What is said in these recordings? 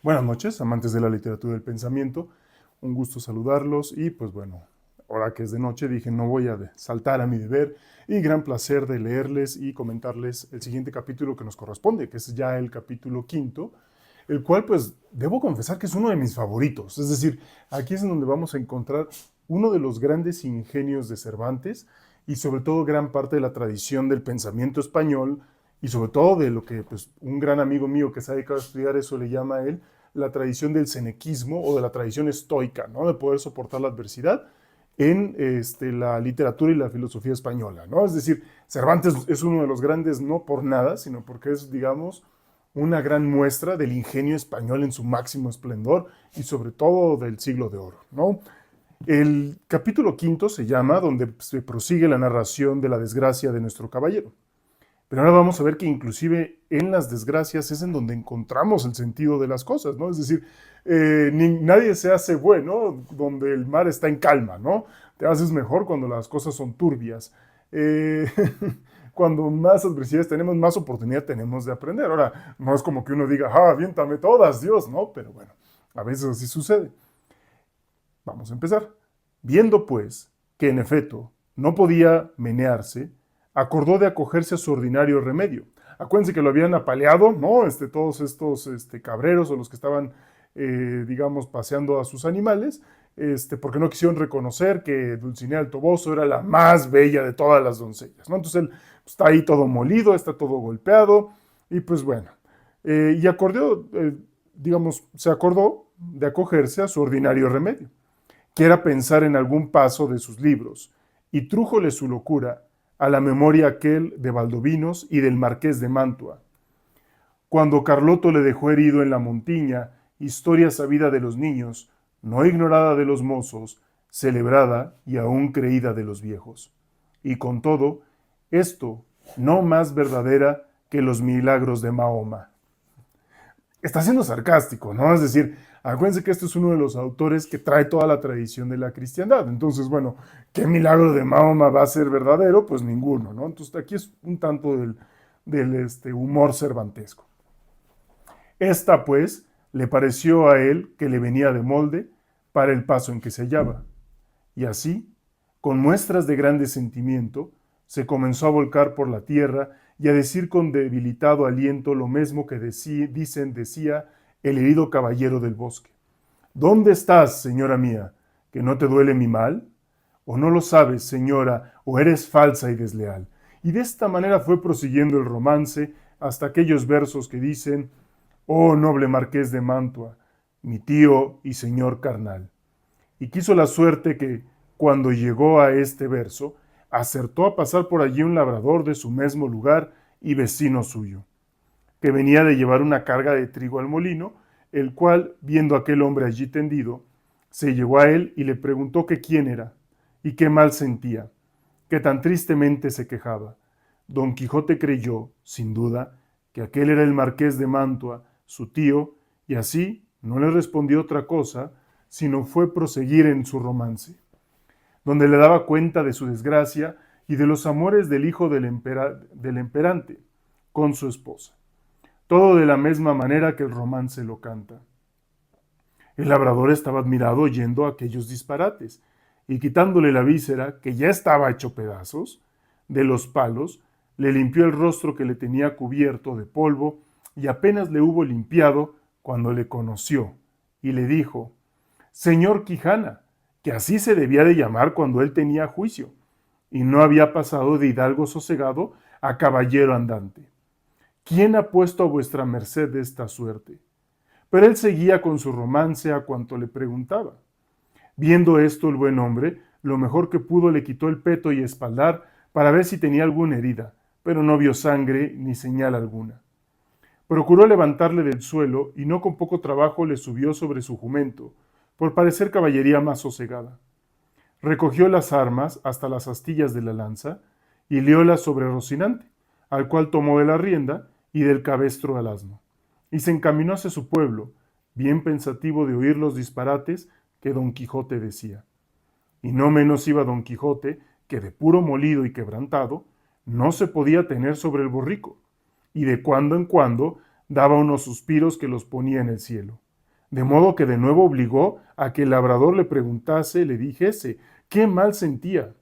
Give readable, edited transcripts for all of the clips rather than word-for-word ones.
Buenas noches, amantes de la literatura del pensamiento. Un gusto saludarlos y pues bueno, ahora que es de noche dije no voy a saltar a mi deber y gran placer de leerles y comentarles el siguiente capítulo que nos corresponde, que es ya el capítulo quinto, el cual pues debo confesar que es uno de mis favoritos. Es decir, aquí es en donde vamos a encontrar uno de los grandes ingenios de Cervantes y sobre todo gran parte de la tradición del pensamiento español y sobre todo de lo que pues, un gran amigo mío que se ha dedicado a estudiar eso le llama a él la tradición del cenequismo o de la tradición estoica, ¿no? De poder soportar la adversidad en la literatura y la filosofía española, ¿no? Es decir, Cervantes es uno de los grandes no por nada, sino porque es, digamos, una gran muestra del ingenio español en su máximo esplendor y sobre todo del siglo de oro, ¿no? El capítulo quinto se llama donde se prosigue la narración de la desgracia de nuestro caballero. Pero ahora vamos a ver que inclusive en las desgracias es en donde encontramos el sentido de las cosas, ¿no? Es decir, nadie se hace bueno donde el mar está en calma, ¿no? Te haces mejor cuando las cosas son turbias. Eh, cuando más adversidades tenemos, más oportunidad tenemos de aprender. Ahora, no es como que uno diga, ah, aviéntame todas, Dios, ¿no? Pero bueno, a veces así sucede. Vamos a empezar. Viendo pues que en efecto no podía menearse, acordó de acogerse a su ordinario remedio. Acuérdense que lo habían apaleado, ¿no? Todos estos cabreros o los que estaban, digamos, paseando a sus animales, porque no quisieron reconocer que Dulcinea del Toboso era la más bella de todas las doncellas, ¿no? Entonces él pues, está ahí todo molido, está todo golpeado, y pues bueno, y acordó, digamos, se acordó de acogerse a su ordinario remedio, que era pensar en algún paso de sus libros, y trújole su locura a la memoria aquel de Valdovinos y del Marqués de Mantua. Cuando Carloto le dejó herido en la montiña, historia sabida de los niños, no ignorada de los mozos, celebrada y aún creída de los viejos. Y con todo, esto no más verdadera que los milagros de Mahoma. Está siendo sarcástico, ¿no? Es decir, acuérdense que este es uno de los autores que trae toda la tradición de la cristiandad. Entonces, bueno, ¿qué milagro de Mahoma va a ser verdadero? Pues ninguno, ¿no? Entonces, aquí es un tanto del humor cervantesco. Esta, pues, le pareció a él que le venía de molde para el paso en que se hallaba. Y así, con muestras de grande sentimiento, se comenzó a volcar por la tierra y a decir con debilitado aliento lo mismo que decía el herido caballero del bosque. ¿Dónde estás, señora mía? ¿Que no te duele mi mal? ¿O no lo sabes, señora, o eres falsa y desleal? Y de esta manera fue prosiguiendo el romance hasta aquellos versos que dicen: oh noble marqués de Mantua, mi tío y señor carnal. Y quiso la suerte que, cuando llegó a este verso, acertó a pasar por allí un labrador de su mismo lugar y vecino suyo, que venía de llevar una carga de trigo al molino, el cual, viendo a aquel hombre allí tendido, se llegó a él y le preguntó que quién era, y qué mal sentía, que tan tristemente se quejaba. Don Quijote creyó, sin duda, que aquel era el marqués de Mantua, su tío, y así no le respondió otra cosa, sino fue proseguir en su romance, donde le daba cuenta de su desgracia y de los amores del hijo del emperante con su esposa. Todo de la misma manera que el romance lo canta. El labrador estaba admirado oyendo aquellos disparates, y quitándole la víscera, que ya estaba hecho pedazos, de los palos, le limpió el rostro que le tenía cubierto de polvo, y apenas le hubo limpiado cuando le conoció, y le dijo: señor Quijana, que así se debía de llamar cuando él tenía juicio, y no había pasado de hidalgo sosegado a caballero andante. ¿Quién ha puesto a vuestra merced de esta suerte? Pero él seguía con su romance a cuanto le preguntaba. Viendo esto el buen hombre, lo mejor que pudo le quitó el peto y espaldar para ver si tenía alguna herida, pero no vio sangre ni señal alguna. Procuró levantarle del suelo y no con poco trabajo le subió sobre su jumento, por parecer caballería más sosegada. Recogió las armas hasta las astillas de la lanza y liólas sobre Rocinante, al cual tomó de la rienda y del cabestro al asno, y se encaminó hacia su pueblo, bien pensativo de oír los disparates que Don Quijote decía. Y no menos iba Don Quijote que de puro molido y quebrantado, no se podía tener sobre el borrico, y de cuando en cuando daba unos suspiros que los ponía en el cielo. De modo que de nuevo obligó a que el labrador le preguntase, le dijese, qué mal sentía.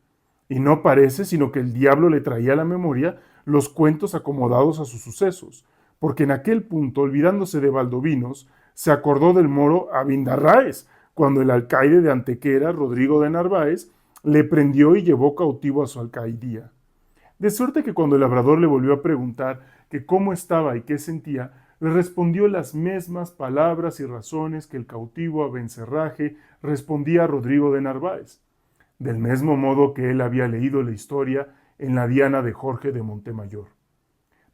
Y no parece sino que el diablo le traía a la memoria los cuentos acomodados a sus sucesos, porque en aquel punto, olvidándose de Valdovinos, se acordó del moro Abindarráez, cuando el alcaide de Antequera, Rodrigo de Narváez, le prendió y llevó cautivo a su alcaidía. De suerte que cuando el labrador le volvió a preguntar que cómo estaba y qué sentía, le respondió las mismas palabras y razones que el cautivo Abencerraje respondía a Rodrigo de Narváez, del mismo modo que él había leído la historia en la Diana de Jorge de Montemayor,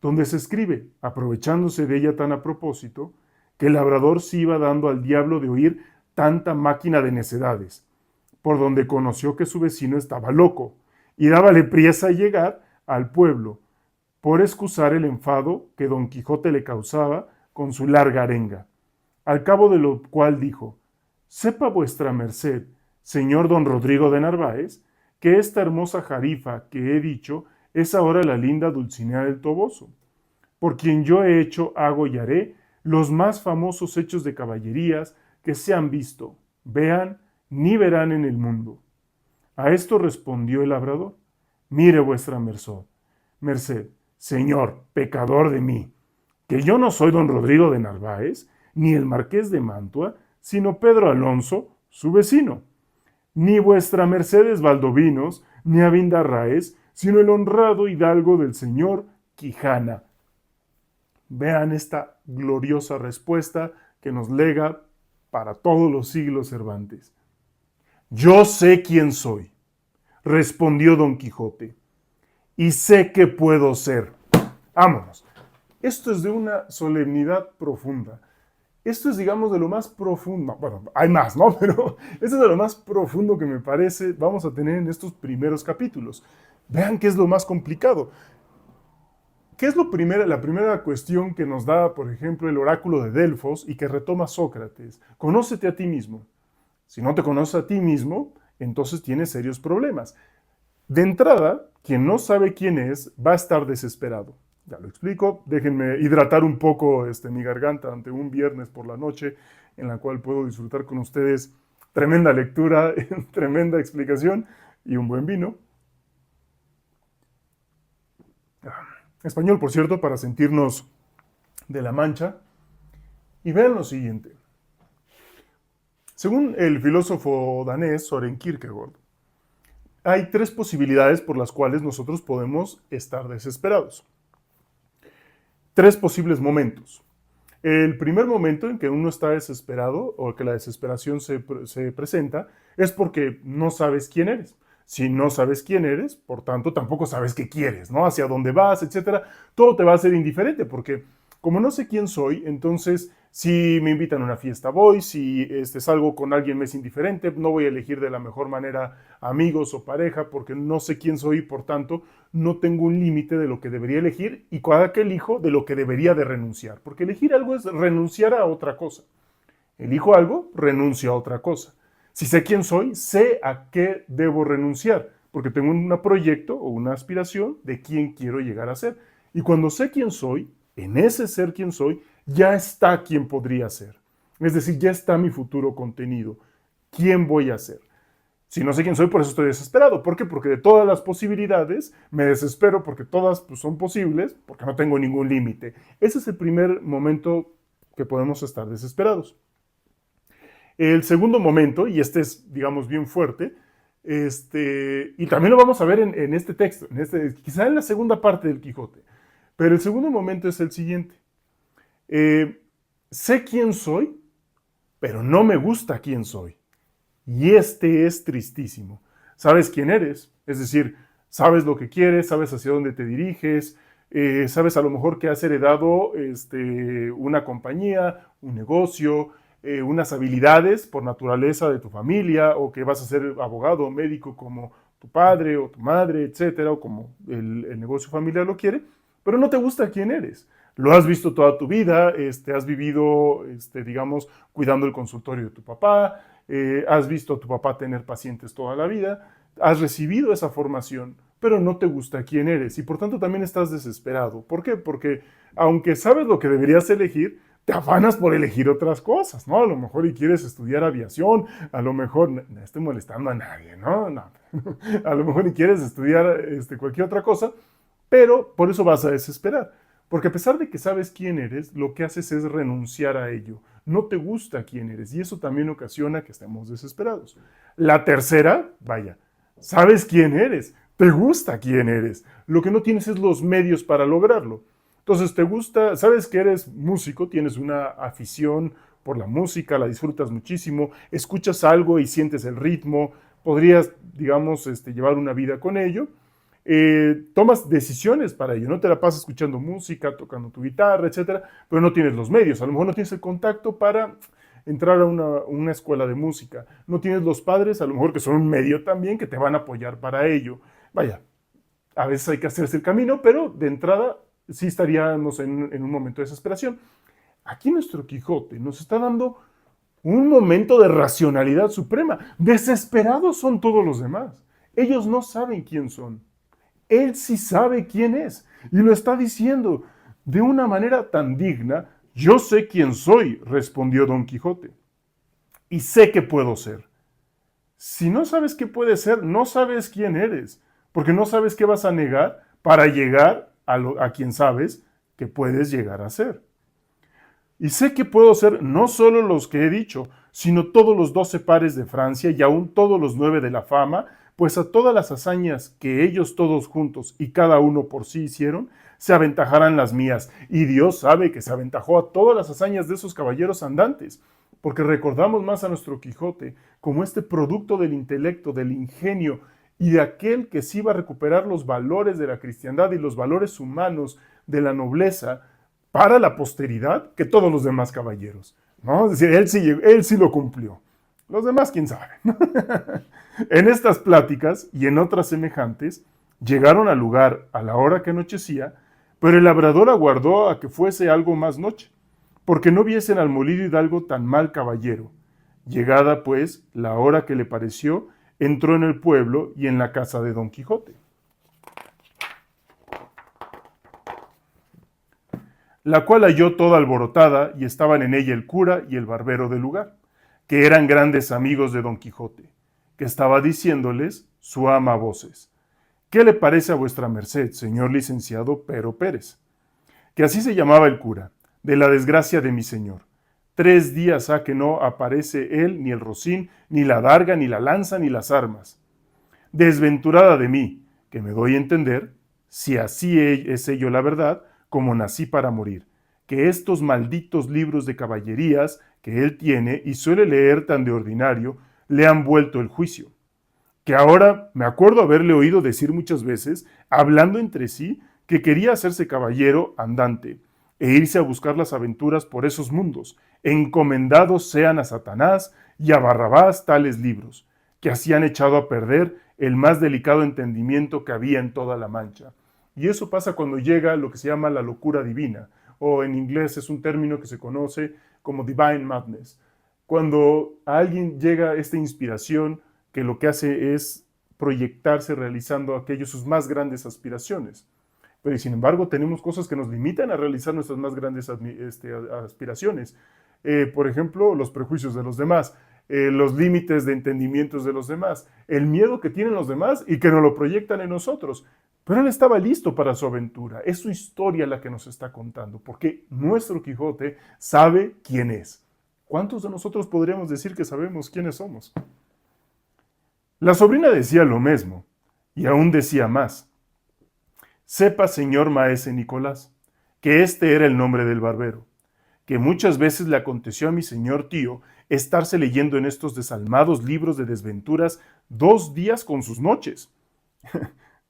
donde se escribe, aprovechándose de ella tan a propósito, que el labrador se iba dando al diablo de oír tanta máquina de necedades, por donde conoció que su vecino estaba loco, y dábale priesa a llegar al pueblo, por excusar el enfado que don Quijote le causaba con su larga arenga. Al cabo de lo cual dijo, sepa vuestra merced, señor don Rodrigo de Narváez, que esta hermosa jarifa que he dicho es ahora la linda Dulcinea del Toboso, por quien yo he hecho, hago y haré los más famosos hechos de caballerías que se han visto, vean, ni verán en el mundo. A esto respondió el labrador, mire vuestra merced, señor, pecador de mí, que yo no soy don Rodrigo de Narváez, ni el marqués de Mantua, sino Pedro Alonso, su vecino. Ni vuestra merced es Valdovinos, ni Abindarráez, sino el honrado hidalgo del señor Quijana. Vean esta gloriosa respuesta que nos lega para todos los siglos Cervantes. Yo sé quién soy, respondió don Quijote, y sé que puedo ser. Vámonos. Esto es de una solemnidad profunda. Esto es, digamos, de lo más profundo. Bueno, hay más, ¿no? Pero esto es de lo más profundo que me parece vamos a tener en estos primeros capítulos. Vean qué es lo más complicado. ¿Qué es la primera cuestión que nos da, por ejemplo, el oráculo de Delfos y que retoma Sócrates? Conócete a ti mismo. Si no te conoces a ti mismo, entonces tienes serios problemas. De entrada, quien no sabe quién es va a estar desesperado. Ya lo explico. Déjenme hidratar un poco mi garganta ante un viernes por la noche en la cual puedo disfrutar con ustedes tremenda lectura, tremenda explicación y un buen vino. Español, por cierto, para sentirnos de la Mancha. Y vean lo siguiente. Según el filósofo danés Søren Kierkegaard, hay tres posibilidades por las cuales nosotros podemos estar desesperados. Tres posibles momentos. El primer momento en que uno está desesperado o que la desesperación se presenta es porque no sabes quién eres. Si no sabes quién eres, por tanto, tampoco sabes qué quieres, ¿no? Hacia dónde vas, etcétera. Todo te va a ser indiferente porque como no sé quién soy, entonces si me invitan a una fiesta voy, si salgo con alguien me es indiferente, no voy a elegir de la mejor manera amigos o pareja porque no sé quién soy y por tanto no tengo un límite de lo que debería elegir y cada que elijo de lo que debería de renunciar. Porque elegir algo es renunciar a otra cosa. Elijo algo, renuncio a otra cosa. Si sé quién soy, sé a qué debo renunciar, porque tengo un proyecto o una aspiración de quién quiero llegar a ser. Y cuando sé quién soy, en ese ser quién soy, ya está quien podría ser. Es decir, ya está mi futuro contenido. ¿Quién voy a ser? Si no sé quién soy, por eso estoy desesperado. ¿Por qué? Porque de todas las posibilidades me desespero porque todas pues, son posibles, porque no tengo ningún límite. Ese es el primer momento que podemos estar desesperados. El segundo momento, y este es, digamos, bien fuerte, y también lo vamos a ver en este texto, quizá en la segunda parte del Quijote, pero el segundo momento es el siguiente. Sé quién soy, pero no me gusta quién soy. Y este es tristísimo. Sabes quién eres, es decir, sabes lo que quieres, sabes hacia dónde te diriges, sabes a lo mejor que has heredado una compañía, un negocio, unas habilidades por naturaleza de tu familia, o que vas a ser abogado o médico como tu padre o tu madre, etcétera, o como el negocio familiar lo quiere, pero no te gusta quién eres. Lo has visto toda tu vida, has vivido, digamos, cuidando el consultorio de tu papá, has visto a tu papá tener pacientes toda la vida, has recibido esa formación, pero no te gusta quién eres y por tanto también estás desesperado. ¿Por qué? Porque aunque sabes lo que deberías elegir, te afanas por elegir otras cosas, ¿no? A lo mejor y quieres estudiar aviación, a lo mejor, no estoy molestando a nadie, ¿no? No. A lo mejor y quieres estudiar cualquier otra cosa, pero por eso vas a desesperar. Porque a pesar de que sabes quién eres, lo que haces es renunciar a ello. No te gusta quién eres y eso también ocasiona que estemos desesperados. La tercera, vaya, sabes quién eres, te gusta quién eres. Lo que no tienes es los medios para lograrlo. Entonces te gusta, sabes que eres músico, tienes una afición por la música, la disfrutas muchísimo, escuchas algo y sientes el ritmo, podrías, digamos, llevar una vida con ello. Tomas decisiones para ello, no te la pasas escuchando música, tocando tu guitarra, etcétera, pero no tienes los medios, a lo mejor no tienes el contacto para entrar a una escuela de música, no tienes los padres, a lo mejor que son un medio también, que te van a apoyar para ello. Vaya, a veces hay que hacerse el camino, pero de entrada sí estaríamos en un momento de desesperación. Aquí nuestro Quijote nos está dando un momento de racionalidad suprema. Desesperados son todos los demás. Ellos no saben quién son. Él sí sabe quién es y lo está diciendo de una manera tan digna. Yo sé quién soy, respondió Don Quijote, y sé qué puedo ser. Si no sabes qué puedes ser, no sabes quién eres, porque no sabes qué vas a negar para llegar a quien sabes que puedes llegar a ser. Y sé que puedo ser no solo los que he dicho, sino todos los 12 pares de Francia y aún todos los 9 de la fama, pues a todas las hazañas que ellos todos juntos y cada uno por sí hicieron, se aventajarán las mías. Y Dios sabe que se aventajó a todas las hazañas de esos caballeros andantes, porque recordamos más a nuestro Quijote como este producto del intelecto, del ingenio y de aquel que sí iba a recuperar los valores de la cristiandad y los valores humanos de la nobleza para la posteridad que todos los demás caballeros, ¿no? Es decir, él sí lo cumplió. Los demás, quién sabe. En estas pláticas y en otras semejantes, llegaron al lugar a la hora que anochecía, pero el labrador aguardó a que fuese algo más noche, porque no viesen al molido hidalgo tan mal caballero. Llegada, pues, la hora que le pareció, entró en el pueblo y en la casa de Don Quijote. La cual halló toda alborotada y estaban en ella el cura y el barbero del lugar, que eran grandes amigos de Don Quijote, que estaba diciéndoles su ama a voces: ¿qué le parece a vuestra merced, señor licenciado Pero Pérez? Que así se llamaba el cura, de la desgracia de mi señor. 3 días ha que no aparece él, ni el rocín, ni la darga, ni la lanza, ni las armas. Desventurada de mí, que me doy a entender, si así es ello la verdad, como nací para morir, que estos malditos libros de caballerías que él tiene y suele leer tan de ordinario, le han vuelto el juicio. Que ahora me acuerdo haberle oído decir muchas veces, hablando entre sí, que quería hacerse caballero andante e irse a buscar las aventuras por esos mundos, encomendados sean a Satanás y a Barrabás tales libros, que así han echado a perder el más delicado entendimiento que había en toda la Mancha. Y eso pasa cuando llega lo que se llama la locura divina, o en inglés es un término que se conoce como divine madness. Cuando a alguien llega esta inspiración que lo que hace es proyectarse realizando aquellos sus más grandes aspiraciones. Pero sin embargo tenemos cosas que nos limitan a realizar nuestras más grandes aspiraciones. Por ejemplo, los prejuicios de los demás, los límites de entendimientos de los demás, el miedo que tienen los demás y que nos lo proyectan en nosotros. Pero él estaba listo para su aventura. Es su historia la que nos está contando, porque nuestro Quijote sabe quién es. ¿Cuántos de nosotros podríamos decir que sabemos quiénes somos? La sobrina decía lo mismo, y aún decía más. Sepa, señor maese Nicolás, que este era el nombre del barbero, que muchas veces le aconteció a mi señor tío estarse leyendo en estos desalmados libros de desventuras 2 días con sus noches.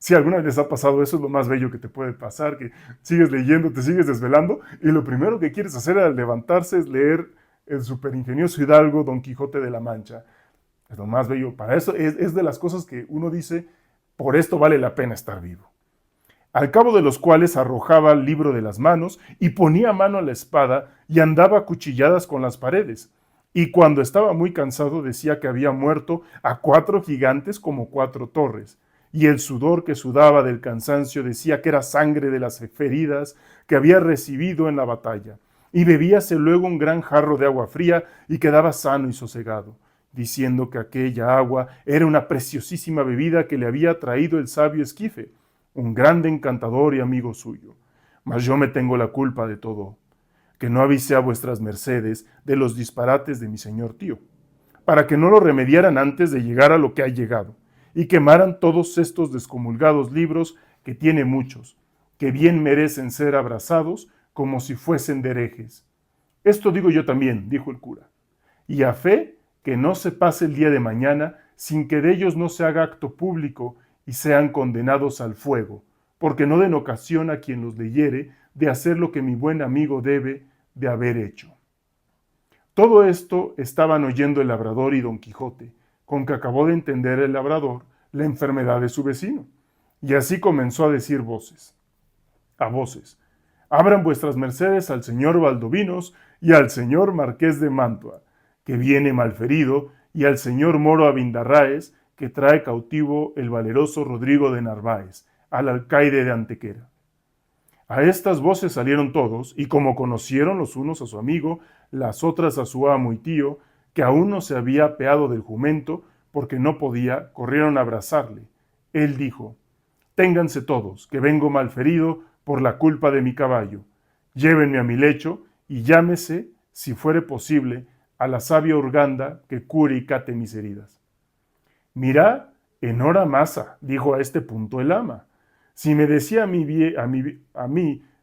Si alguna vez les ha pasado eso, es lo más bello que te puede pasar, que sigues leyendo, te sigues desvelando, y lo primero que quieres hacer al levantarse es leer el superingenioso hidalgo Don Quijote de la Mancha. Es lo más bello. Para eso es de las cosas que uno dice, por esto vale la pena estar vivo. Al cabo de los cuales arrojaba el libro de las manos y ponía mano a la espada y andaba a cuchilladas con las paredes, Y cuando estaba muy cansado decía que había muerto a 4 gigantes como 4 torres. Y el sudor que sudaba del cansancio decía que era sangre de las feridas que había recibido en la batalla. Y bebíase luego un gran jarro de agua fría y quedaba sano y sosegado, diciendo que aquella agua era una preciosísima bebida que le había traído el sabio Esquife, un grande encantador y amigo suyo. Mas yo me tengo la culpa de todo, que no avisé a vuestras mercedes de los disparates de mi señor tío, para que no lo remediaran antes de llegar a lo que ha llegado, y quemaran todos estos descomulgados libros, que tiene muchos, que bien merecen ser abrazados como si fuesen de herejes. Esto digo yo también, dijo el cura, y a fe que no se pase el día de mañana sin que de ellos no se haga acto público y sean condenados al fuego, porque no den ocasión a quien los leyere de hacer lo que mi buen amigo debe de haber hecho. Todo esto estaban oyendo el labrador y don Quijote, con que acabó de entender el labrador la enfermedad de su vecino, y así comenzó a decir a voces, abran vuestras mercedes al señor Valdovinos y al señor Marqués de Mantua, que viene malferido, y al señor Moro Abindarráez, que trae cautivo el valeroso Rodrigo de Narváez, al alcaide de Antequera. A estas voces salieron todos, y como conocieron los unos a su amigo, las otras a su amo y tío, que aún no se había apeado del jumento, porque no podía, corrieron a abrazarle. Él dijo, ténganse todos, que vengo malferido por la culpa de mi caballo. Llévenme a mi lecho, y llámese, si fuere posible, a la sabia Urganda que cure y cate mis heridas. Mirá, en hora masa, dijo a este punto el ama. Si me decía a mí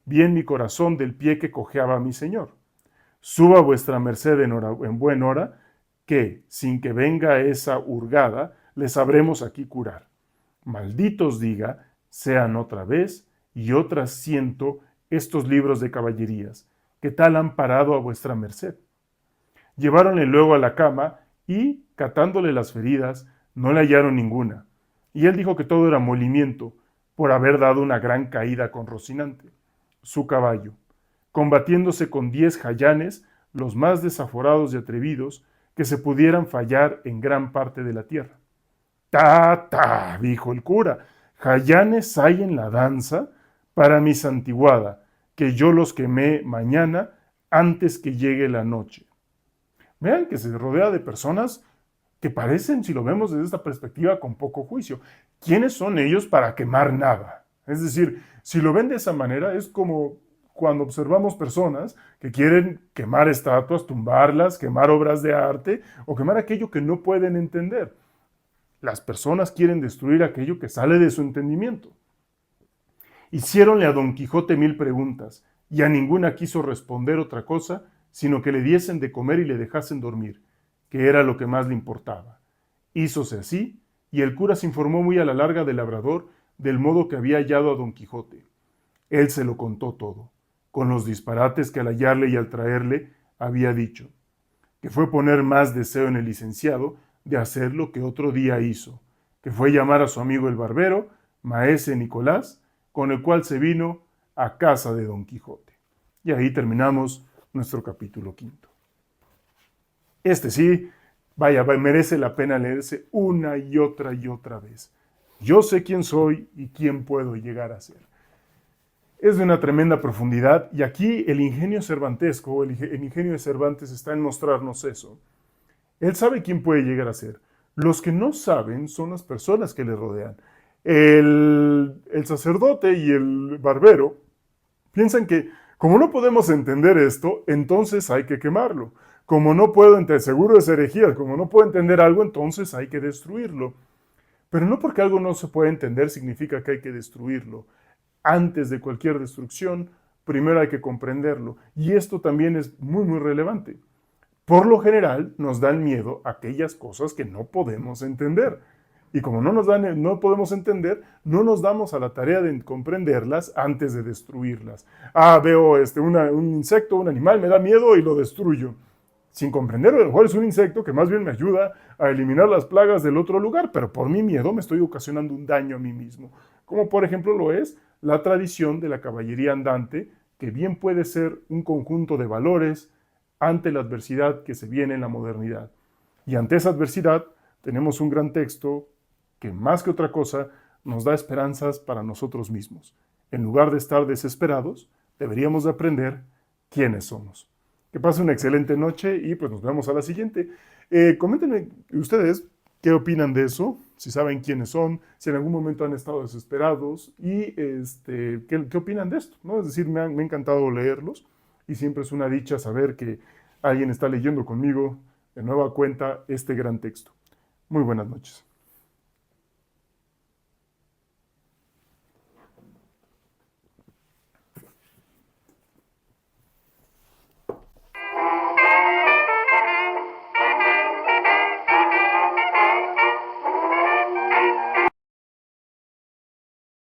bien mi corazón del pie que cojeaba a mi señor. Suba vuestra merced en buen hora, que, sin que venga esa hurgada, le sabremos aquí curar. Malditos diga, sean otra vez y otras 100 estos libros de caballerías, que tal han parado a vuestra merced. Lleváronle luego a la cama y, catándole las feridas, no le hallaron ninguna. Y él dijo que todo era molimiento, por haber dado una gran caída con Rocinante, su caballo, combatiéndose con 10 jayanes, los más desaforados y atrevidos que se pudieran fallar en gran parte de la tierra. ¡Ta, ta! Dijo el cura, jayanes hay en la danza para mi santiguada, que yo los quemé mañana antes que llegue la noche. Vean que se rodea de personas que parecen, si lo vemos desde esta perspectiva, con poco juicio. ¿Quiénes son ellos para quemar nada? Es decir, si lo ven de esa manera, es como cuando observamos personas que quieren quemar estatuas, tumbarlas, quemar obras de arte o quemar aquello que no pueden entender. Las personas quieren destruir aquello que sale de su entendimiento. Hiciéronle a Don Quijote 1000 preguntas, y a ninguna quiso responder otra cosa, sino que le diesen de comer y le dejasen dormir, que era lo que más le importaba. Hízose así, y el cura se informó muy a la larga del labrador del modo que había hallado a Don Quijote. Él se lo contó todo, con los disparates que al hallarle y al traerle había dicho, que fue poner más deseo en el licenciado de hacer lo que otro día hizo, que fue llamar a su amigo el barbero, maese Nicolás, con el cual se vino a casa de Don Quijote. Y ahí terminamos nuestro capítulo 5. Este sí, vaya, merece la pena leerse una y otra vez. Yo sé quién soy y quién puedo llegar a ser. Es de una tremenda profundidad y aquí el ingenio cervantesco, el ingenio de Cervantes está en mostrarnos eso. Él sabe quién puede llegar a ser. Los que no saben son las personas que le rodean. El sacerdote y el barbero piensan que como no podemos entender esto, entonces hay que quemarlo. Como no puedo entender, seguro es herejía, como no puedo entender algo, entonces hay que destruirlo. Pero no porque algo no se puede entender significa que hay que destruirlo. Antes de cualquier destrucción, primero hay que comprenderlo. Y esto también es muy relevante. Por lo general, nos dan miedo aquellas cosas que no podemos entender. Y como no podemos entender, no nos damos a la tarea de comprenderlas antes de destruirlas. Veo un insecto, un animal, me da miedo y lo destruyo. Sin comprenderlo, a lo mejor es un insecto que más bien me ayuda a eliminar las plagas del otro lugar, pero por mi miedo me estoy ocasionando un daño a mí mismo. Como por ejemplo lo es la tradición de la caballería andante, que bien puede ser un conjunto de valores, ante la adversidad que se viene en la modernidad. Y ante esa adversidad tenemos un gran texto que más que otra cosa nos da esperanzas para nosotros mismos. En lugar de estar desesperados, deberíamos de aprender quiénes somos. Que pasen una excelente noche y pues nos vemos a la siguiente. Coméntenme ustedes qué opinan de eso, si saben quiénes son, si en algún momento han estado desesperados y qué opinan de esto, ¿no? Es decir, me ha encantado leerlos y siempre es una dicha saber que alguien está leyendo conmigo de nueva cuenta este gran texto. Muy buenas noches.